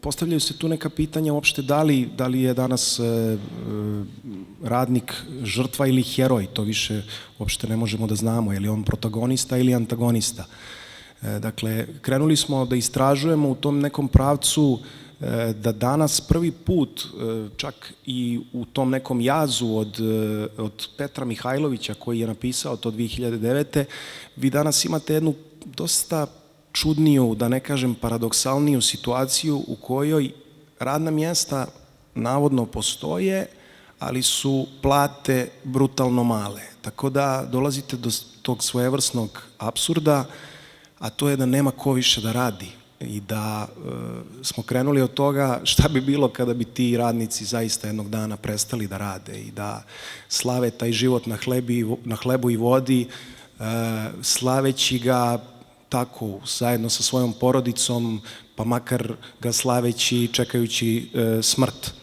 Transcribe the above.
postavljaju se tu neka pitanja uopšte da li je danas radnik žrtva ili heroj, to više uopšte ne možemo da znamo, je li on protagonista ili antagonista. Dakle, krenuli smo da istražujemo u tom nekom pravcu da danas prvi put, čak i u tom nekom jazu od Petra Mihajlovića koji je napisao to 2009. Vi danas imate jednu dosta čudniju, da ne kažem paradoksalniju situaciju u kojoj radna mjesta navodno postoje, ali su plate brutalno male. Tako da dolazite do tog svojevrsnog apsurda, a to je da nema ko više da radi i da smo krenuli od toga šta bi bilo kada bi ti radnici zaista jednog dana prestali da rade i da slave taj život na hlebu i vodi, slaveći ga tako zajedno sa svojom porodicom, pa makar ga slaveći čekajući smrt.